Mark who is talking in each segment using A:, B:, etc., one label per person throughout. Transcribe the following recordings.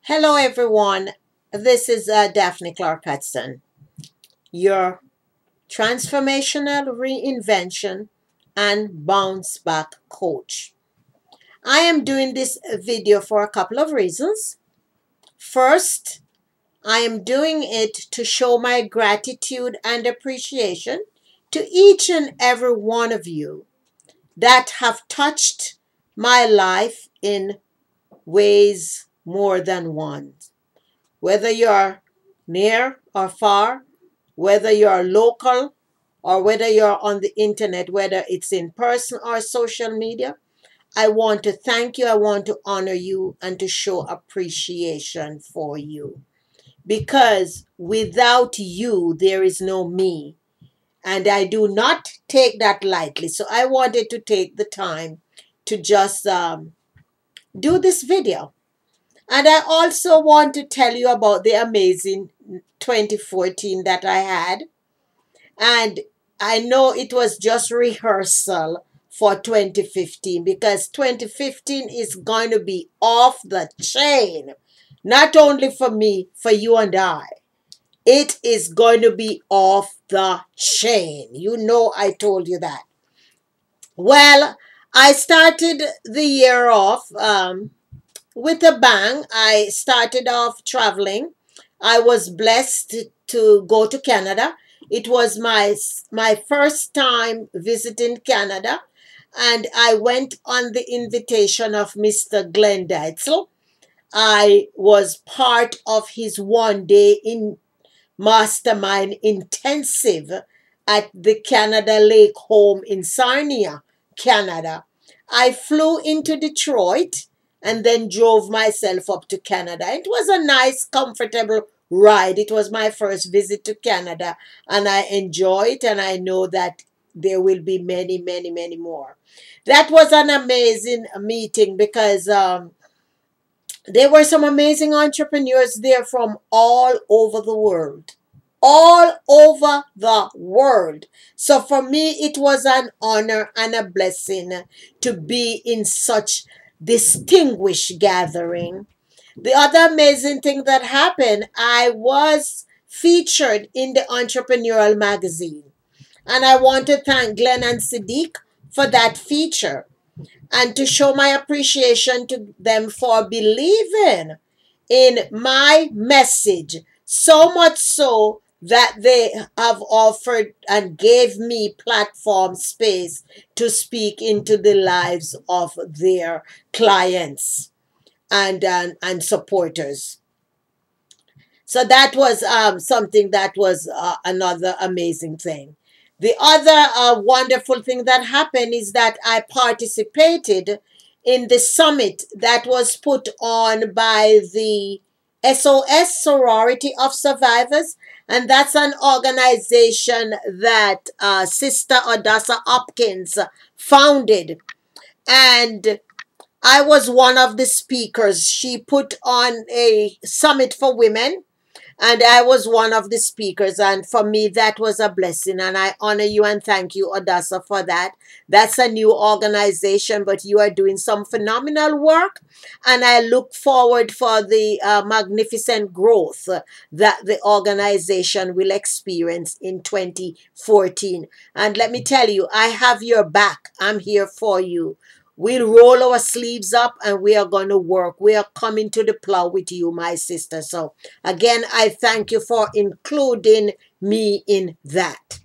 A: Hello, everyone. This is Daphne Clarke-Hudson, your transformational reinvention and bounce back coach. I am doing this video for a couple of reasons. First, I am doing it to show my gratitude and appreciation to each and every one of you that have touched my life in ways more than one. Whether you're near or far, whether you're local or whether you're on the internet, whether it's in person or social media, I want to thank you. I want to honor you and to show appreciation for you. Because without you, there is no me. And I do not take that lightly. So I wanted to take the time to just do this video. And I also want to tell you about the amazing 2014 that I had. And I know it was just rehearsal for 2015 because 2015 is going to be off the chain. Not only for me, for you and I. It is going to be off the chain. You know I told you that. Well, I started the year off with a bang. I started off traveling. I was blessed to go to Canada. It was my first time visiting Canada, and I went on the invitation of Mr. Glenn Deitzel. I was part of his one-day in mastermind intensive at the Canada Lake home in Sarnia, Canada. I flew into Detroit and then drove myself up to Canada. It was a nice, comfortable ride. It was my first visit to Canada, and I enjoy it, and I know that there will be many, many, many more. That was an amazing meeting because there were some amazing entrepreneurs there from all over the world. All over the world. So for me, it was an honor and a blessing to be in such distinguished gathering. The other amazing thing that happened, I was featured in the Entrepreneurial magazine. And I want to thank Glenn and Sadiq for that feature and to show my appreciation to them for believing in my message, so much so that they have offered and gave me platform space to speak into the lives of their clients and supporters. So that was something that was another amazing thing. The other wonderful thing that happened is that I participated in the summit that was put on by the SOS Sorority of Survivors. And that's an organization that Sister Odessa Hopkins founded. And I was one of the speakers. She put on a summit for women, and I was one of the speakers. And for me, that was a blessing. And I honor you and thank you, Odessa, for that. That's a new organization, but you are doing some phenomenal work. And I look forward for the magnificent growth that the organization will experience in 2014. And let me tell you, I have your back. I'm here for you. We'll roll our sleeves up and we are going to work. We are coming to the plow with you, my sister. So again, I thank you for including me in that.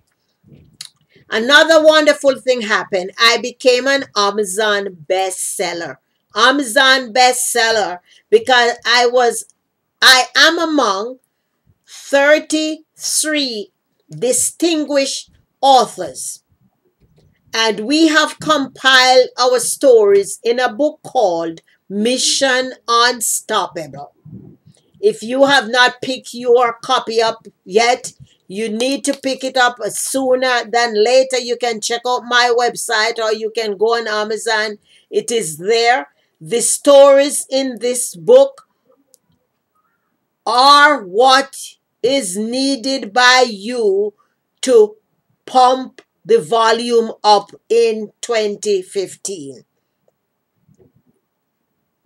A: Another wonderful thing happened. I became an Amazon bestseller. Amazon bestseller because I am among 33 distinguished authors. And we have compiled our stories in a book called Mission Unstoppable. If you have not picked your copy up yet, you need to pick it up sooner than later. You can check out my website or you can go on Amazon. It is there. The stories in this book are what is needed by you to pump the volume up in 2015.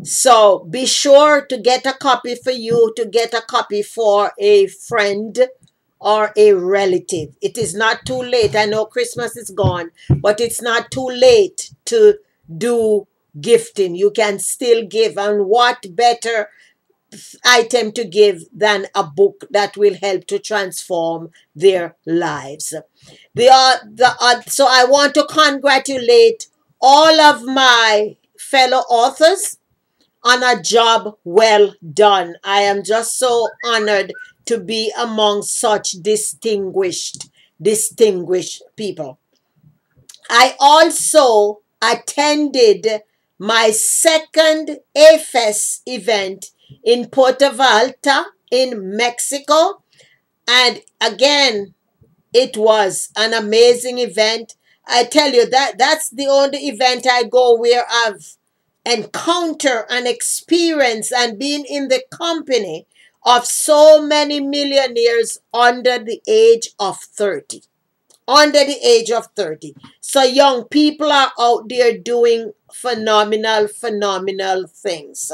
A: So be sure to get a copy for you, to get a copy for a friend or a relative. It is not too late. I know Christmas is gone, but it's not too late to do gifting. You can still give. And what better item to give than a book that will help to transform their lives? So I want to congratulate all of my fellow authors on a job well done. I am just so honored to be among such distinguished people. I also attended my second AFES event in Puerto Vallarta in Mexico. And again, it was an amazing event. I tell you, that's the only event I go where I've encountered and experienced and been in the company of so many millionaires under the age of 30. Under the age of 30. So young people are out there doing phenomenal things.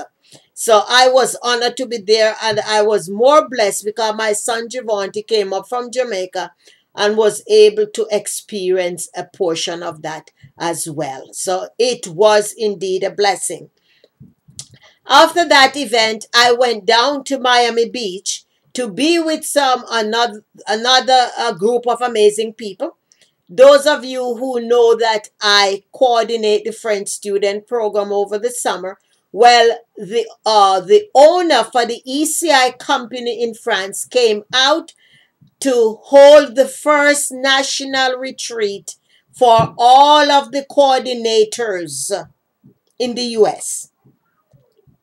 A: So I was honored to be there, and I was more blessed because my son Javonte came up from Jamaica and was able to experience a portion of that as well. So it was indeed a blessing. After that event, I went down to Miami Beach to be with another group of amazing people. Those of you who know that I coordinate the French student program over the summer, well, the owner for the ECI company in France came out to hold the first national retreat for all of the coordinators in the US.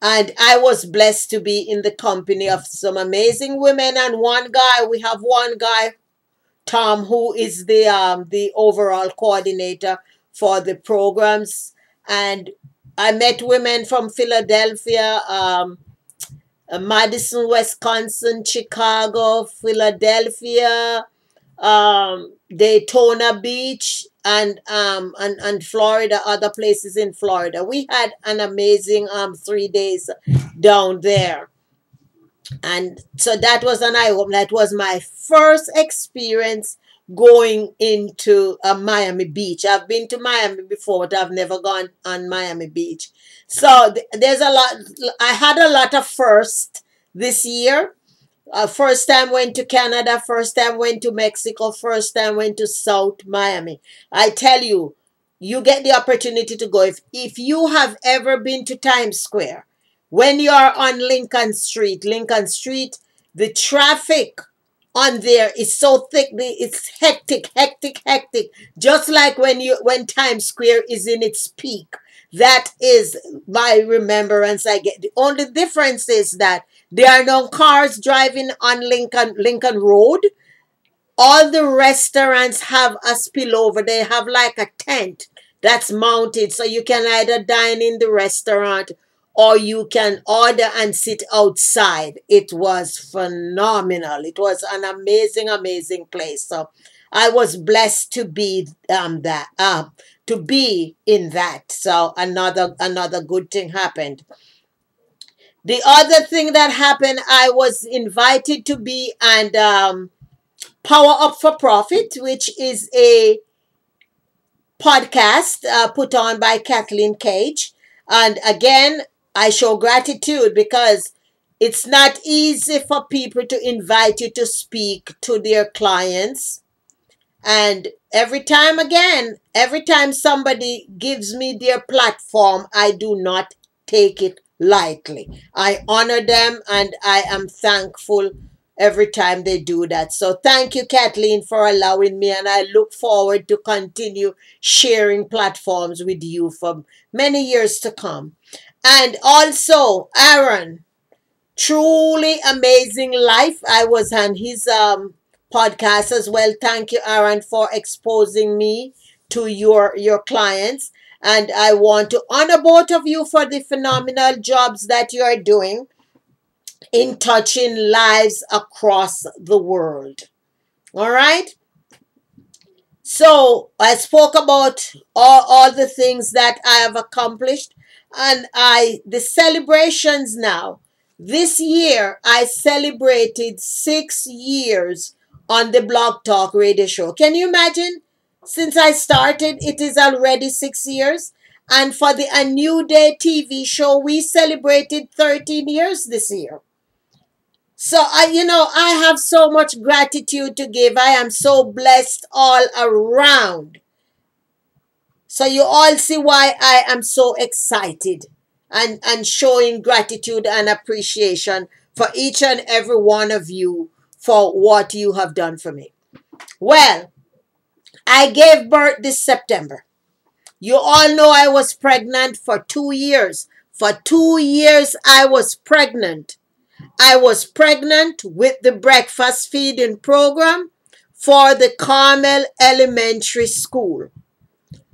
A: And I was blessed to be in the company of some amazing women and one guy. We have one guy, Tom, who is the overall coordinator for the programs. And I met women from Philadelphia, Madison, Wisconsin, Chicago, Philadelphia, Daytona Beach, and Florida, other places in Florida. We had an amazing 3 days down there. And so that was an eye opener. That was my first experience going into Miami Beach. I've been to Miami before, but I've never gone on Miami Beach. So there's a lot. I had a lot of firsts this year. First time went to Canada, first time went to Mexico, first time went to South Miami. I tell you, you get the opportunity to go. If you have ever been to Times Square, when you are on Lincoln Street, the traffic on there is so thick, it's hectic. Just like when Times Square is in its peak. That is my remembrance I get. The only difference is that there are no cars driving on Lincoln Road. All the restaurants have a spillover. They have like a tent that's mounted, so you can either dine in the restaurant or you can order and sit outside. It was phenomenal. It was an amazing place. So I was blessed to be to be in that. So another good thing happened. The other thing that happened, I was invited to be and Power Up for Profit, which is a podcast put on by Kathleen Cage. And again, I show gratitude because it's not easy for people to invite you to speak to their clients. And every time somebody gives me their platform, I do not take it lightly. I honor them and I am thankful every time they do that. So thank you, Kathleen, for allowing me, and I look forward to continue sharing platforms with you for many years to come. And also, Aaron, truly amazing life. I was on his podcast as well. Thank you, Aaron, for exposing me to your clients. And I want to honor both of you for the phenomenal jobs that you are doing in touching lives across the world. All right. So I spoke about all the things that I have accomplished. And the celebrations now. This year, I celebrated 6 years on the Blog Talk radio show. Can you imagine? Since I started, it is already 6 years. And for the A New Day TV show, we celebrated 13 years this year. So I have so much gratitude to give. I am so blessed all around. So you all see why I am so excited and showing gratitude and appreciation for each and every one of you for what you have done for me. Well, I gave birth this September. You all know I was pregnant for 2 years. For 2 years, I was pregnant. I was pregnant with the breakfast feeding program for the Carmel Elementary School.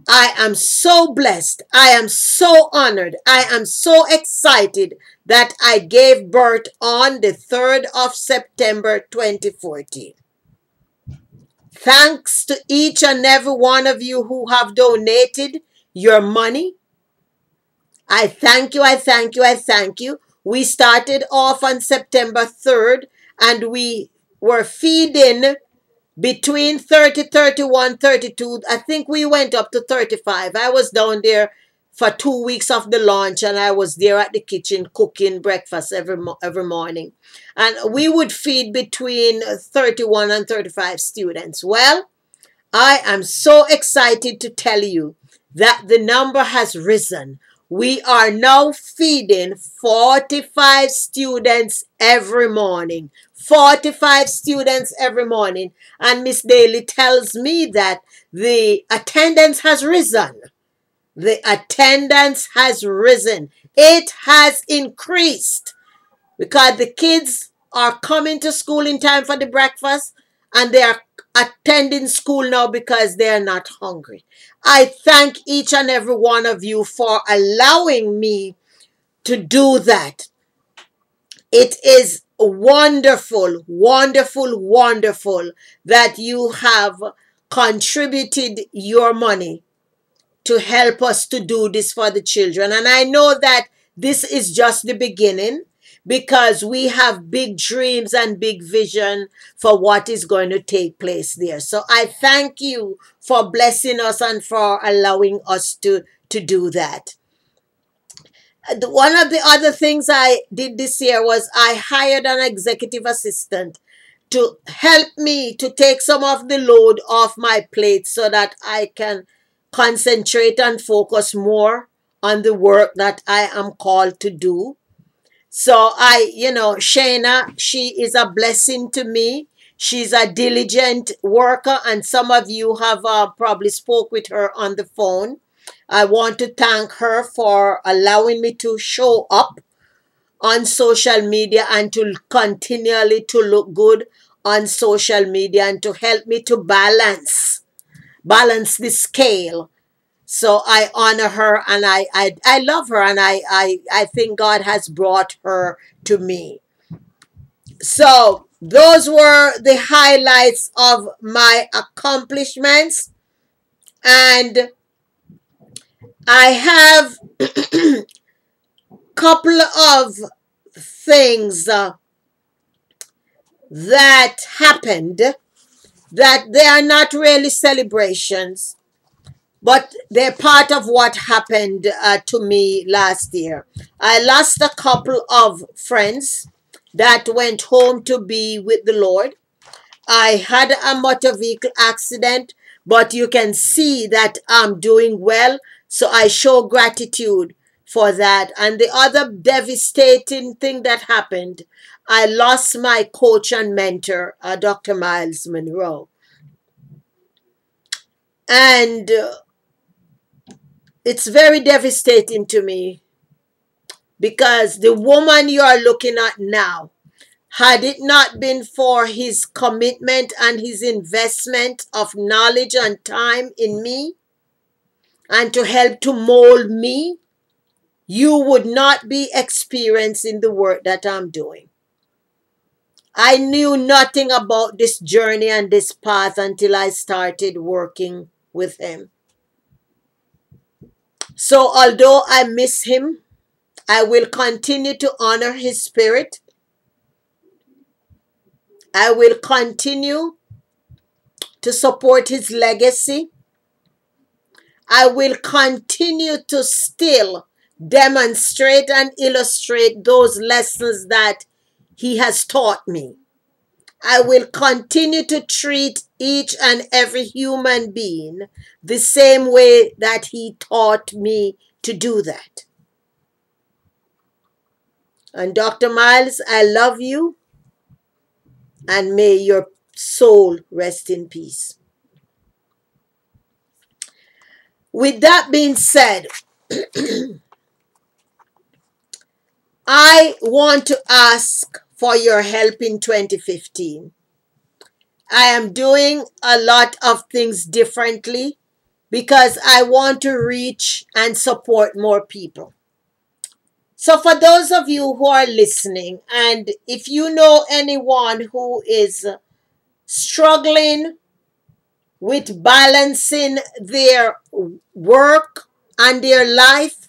A: I am so blessed. I am so honored. I am so excited that I gave birth on the 3rd of September 2014. Thanks to each and every one of you who have donated your money. I thank you, I thank you, I thank you. We started off on September 3rd and we were feeding between 30, 31, 32. I think we went up to 35. I was down there for 2 weeks of the launch and I was there at the kitchen cooking breakfast every morning. And we would feed between 31 and 35 students. Well, I am so excited to tell you that the number has risen. We are now feeding 45 students every morning. 45 students every morning. And Miss Daly tells me that the attendance has risen. The attendance has risen. It has increased because the kids are coming to school in time for the breakfast and they are attending school now because they are not hungry. I thank each and every one of you for allowing me to do that. It is wonderful, wonderful, wonderful that you have contributed your money to help us to do this for the children. And I know that this is just the beginning because we have big dreams and big vision for what is going to take place there. So I thank you for blessing us and for allowing us to do that. One of the other things I did this year was I hired an executive assistant to help me to take some of the load off my plate so that I can concentrate and focus more on the work that I am called to do. So Shayna, she is a blessing to me. She's a diligent worker and some of you have probably spoke with her on the phone. I want to thank her for allowing me to show up on social media and to continually to look good on social media and to help me to balance the scale. So I honor her and I love her and I think God has brought her to me. So those were the highlights of my accomplishments. And I have a couple of things that happened that they are not really celebrations, but they're part of what happened to me last year. I lost a couple of friends that went home to be with the Lord. I had a motor vehicle accident, but you can see that I'm doing well. So I show gratitude for that. And the other devastating thing that happened, I lost my coach and mentor, Dr. Miles Monroe. And it's very devastating to me because the woman you are looking at now, had it not been for his commitment and his investment of knowledge and time in me and to help to mold me, you would not be experiencing the work that I'm doing. I knew nothing about this journey and this path until I started working with him. So although I miss him, I will continue to honor his spirit. I will continue to support his legacy. I will continue to still demonstrate and illustrate those lessons that he has taught me. I will continue to treat each and every human being the same way that he taught me to do that. And Dr. Miles, I love you, and may your soul rest in peace. With that being said, I want to ask for your help in 2015. I am doing a lot of things differently because I want to reach and support more people. So for those of you who are listening, and if you know anyone who is struggling with balancing their work and their life,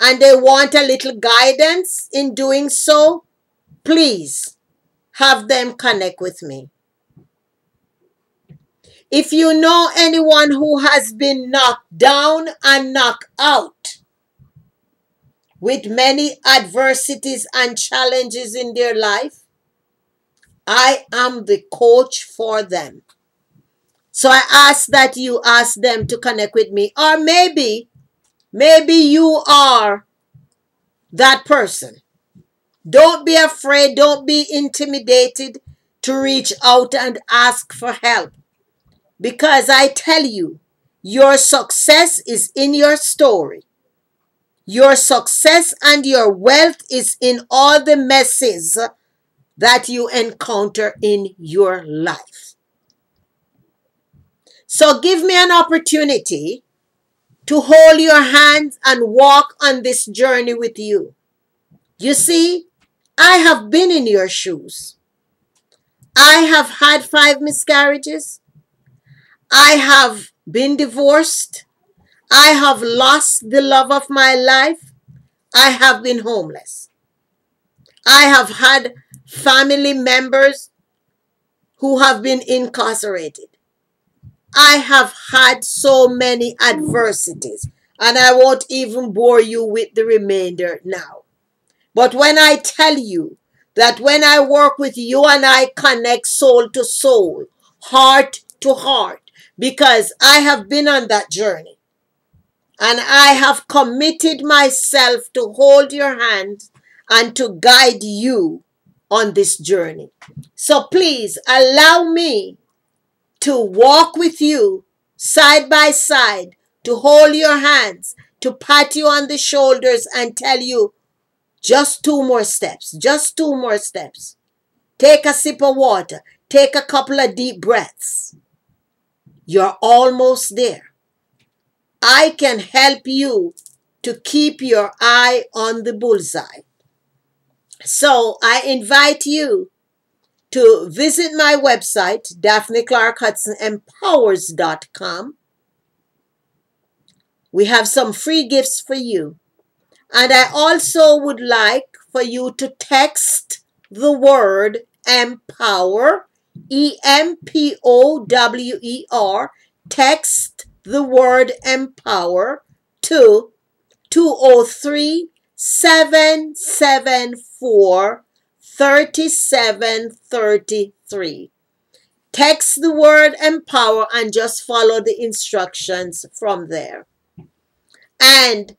A: and they want a little guidance in doing so, please have them connect with me. If you know anyone who has been knocked down and knocked out with many adversities and challenges in their life, I am the coach for them. So I ask that you ask them to connect with me. Or maybe you are that person. Don't be afraid. Don't be intimidated to reach out and ask for help. Because I tell you, your success is in your story. Your success and your wealth is in all the messes that you encounter in your life. So give me an opportunity to hold your hands and walk on this journey with you. You see, I have been in your shoes. I have had 5 miscarriages. I have been divorced. I have lost the love of my life. I have been homeless. I have had family members who have been incarcerated. I have had so many adversities, and I won't even bore you with the remainder now. But when I tell you that when I work with you and I connect soul to soul, heart to heart, because I have been on that journey, and I have committed myself to hold your hand and to guide you on this journey. So please allow me to walk with you side by side, to hold your hands, to pat you on the shoulders and tell you just 2 more steps, just 2 more steps. Take a sip of water, take a couple of deep breaths. You're almost there. I can help you to keep your eye on the bullseye. So I invite you to visit my website, DaphneClarke-HudsonEmpowers.com. We have some free gifts for you. And I also would like for you to text the word empower, EMPOWER, text the word empower to 203-774-3733. Text the word empower and just follow the instructions from there. And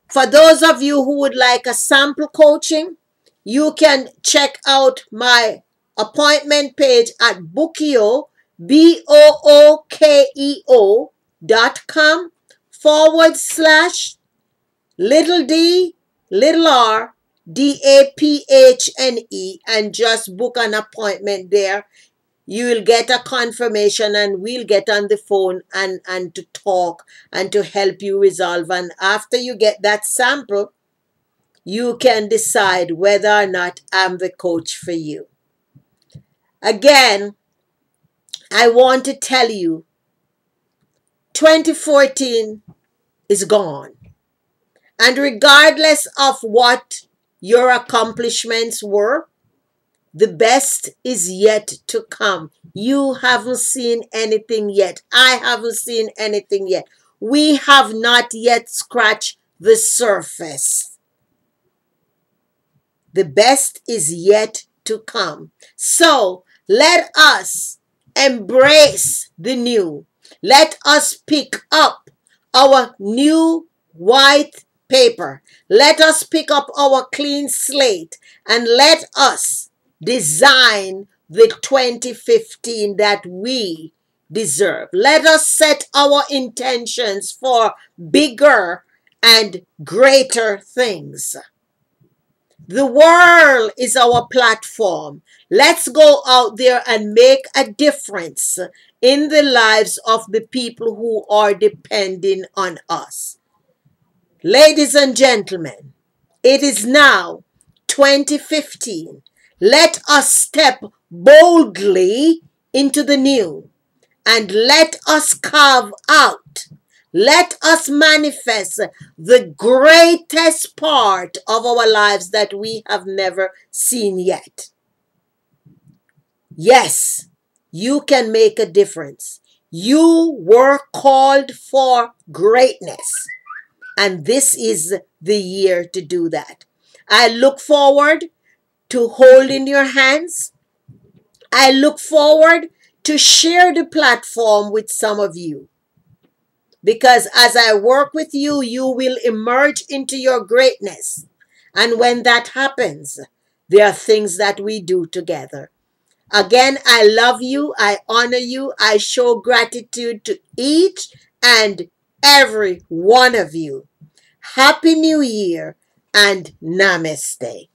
A: for those of you who would like a sample coaching, you can check out my appointment page at Bookio, bookeo.com/d_r-daphne, and just book an appointment there. You will get a confirmation and we'll get on the phone and to talk and to help you resolve. And after you get that sample, you can decide whether or not I'm the coach for you. Again, I want to tell you, 2014 is gone. And regardless of what your accomplishments were, the best is yet to come. You haven't seen anything yet. I haven't seen anything yet. We have not yet scratched the surface. The best is yet to come. So let us embrace the new. Let us pick up our new white paper. Let us pick up our clean slate and let us design the 2015 that we deserve. Let us set our intentions for bigger and greater things. The world is our platform. Let's go out there and make a difference in the lives of the people who are depending on us. Ladies and gentlemen, it is now 2015. Let us step boldly into the new and let us carve out. Let us manifest the greatest part of our lives that we have never seen yet. Yes, you can make a difference. You were called for greatness, and this is the year to do that. I look forward to holding your hands. I look forward to share the platform with some of you. Because as I work with you, you will emerge into your greatness. And when that happens, there are things that we do together. Again, I love you. I honor you. I show gratitude to each and every one of you. Happy New Year and Namaste.